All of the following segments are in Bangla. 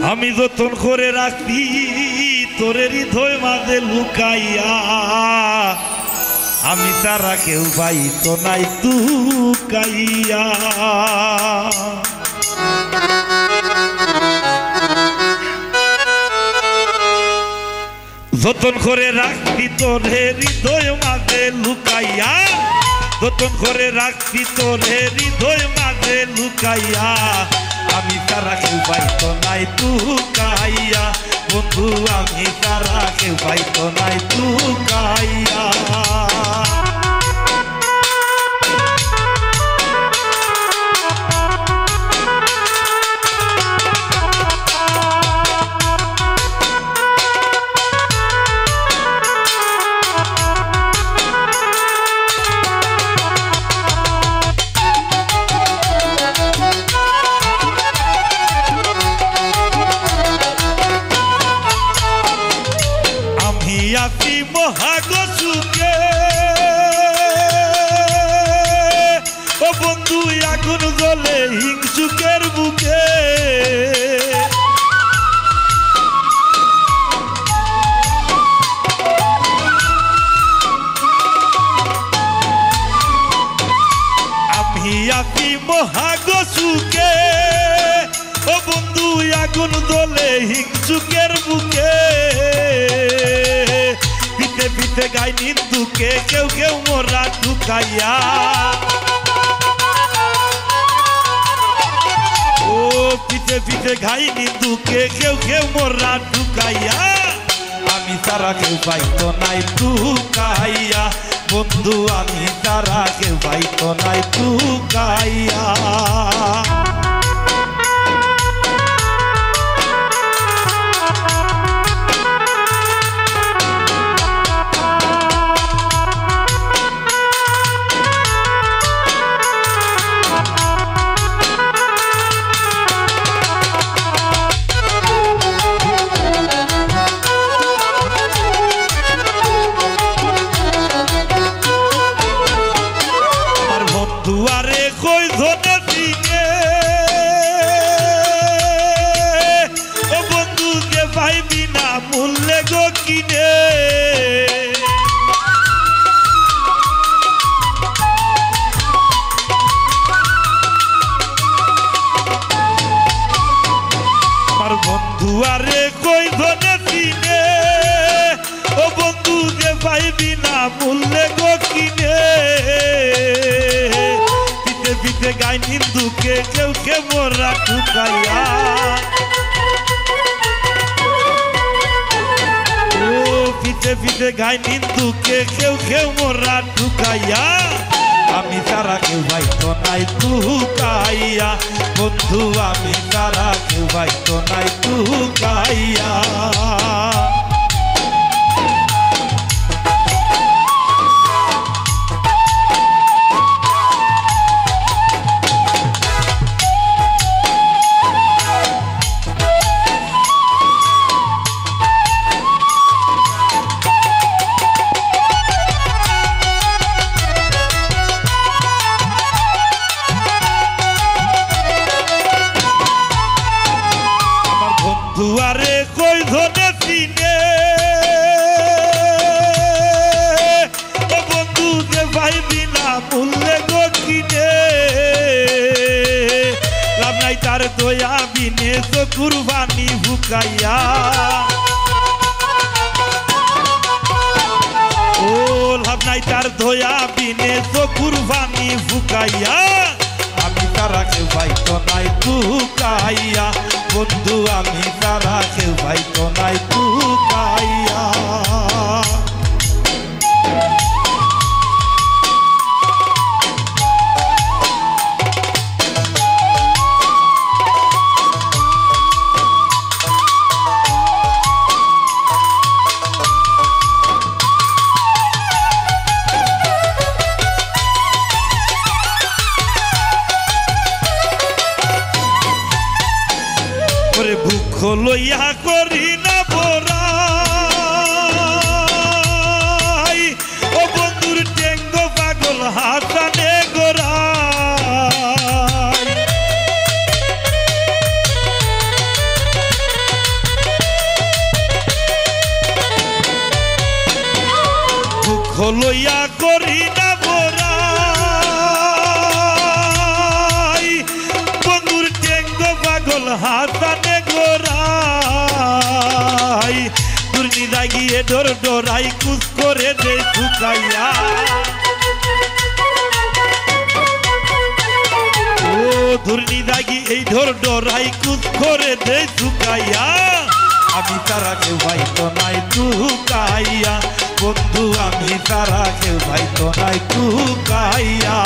আমি যতন করে রাখি তোরে হৃদয় মাঝে লুকাইয়া, আমি তারা কেউ পাইতো নাই তুকাইয়া। যতন করে রাখি তোরে হৃদয় মাঝে লুকাইয়া, যতন করে রাখি তোরে হৃদয় মাঝে লুকাইয়া, আমি তারা কেউ পাইতো নাই তুকাইয়া। বন্ধু আমি তারা কেউ পাইতো নাই তুকাইয়া। আছি মহাগসুকে ও বন্ধু আগুন জ্বলে হিংসুকের বুকে, আমি আছি মহাগসুকে ও বন্ধু আগুন জ্বলে হিংসুকের বুকে। পিতে পিতে গাই নিন্দুকে কেউ কেউ মোরা ঢুকাইয়া, ও পিতে পিতে গাই নিন্দুকে কেউ কেউ মোরা ঢুকাইয়া, আমি তারা কেউ পাইতো নাই ঢুকাইয়া। বন্ধু আমি তারা কেউ পাইতো নাই ঢুকাইয়া। দুয়ারে কই ধনে দিনে ও বন্ধু যে পাইবি না মূল্যে গো কিনে, আমার বন্ধু আরে কই ধনে দিনে ও বন্ধু যে পাইবি না মূল্যে গো কিনে। পিতে গাই নিন্দুকে কেউ কেউ মোরা ঢুকাইয়া, ও পিতে পিতে গাই নিন্দুকে কেউ কেউ মোরা ঢুকাইয়া, আমি তারা কেউ পাইতো নাই ঢুকাইয়া। বন্ধু আমি তারা কেউ পাইতো নাই ঢুকাইয়া। দুয়ারে কই ধনে দিনে ও বন্ধু যে পাইবি না মূল্যে গো কিনে, লাভ নাই তার দয়া বিনে তো কুরবানি ভুকাইয়া, ও লাভ নাই তার দয়া বিনে তো কুরবানি ভুকাইয়া, আমি তারা কেউ পাইতো নাই ঢুকাইয়া। বন্ধু আমি তারা কেউ পাইতো নাই ঢুকাইয়া। ভুখ লইয়া করি না বড়াই ও বন্ধুর টেঙ্গ পাগল হাসানে গোড়াই, লইয়া করি না বড়াই বন্ধুর টেঙ্গ পাগল হাসানে গোরাই দুর্নিদা গিয়ে ডর ডরাই কুচ করে দে শুকাইয়া ও দুর্নিদাগি এই ঢোর ডরাই কুচ করে দে শুকাইয়া আমি তারা কেউ ভাইতো নাই তুকাইয়া বন্ধু আমি তারা কেউ ভাইতো নাই তুকাইয়া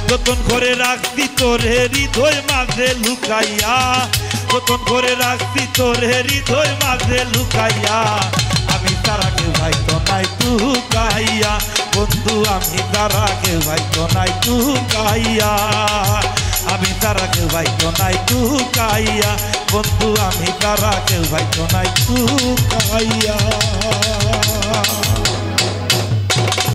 যতন করে রাখছি তোরে হৃদয় মাঝে লুকাইয়া যতন করে রাখছি তোরে হৃদয় মাঝে লুকাইয়া আমি তারা কেউ ভাইতো নাই তুকাইয়া বন্ধু আমি তারা কেউ ভাইতো নাই তুকাইয়া আমি তারা কেউ ভাইতো নাই তুকাইয়া বন্ধু আমি তারা কেউ ভাইতো নাই তুকাইয়া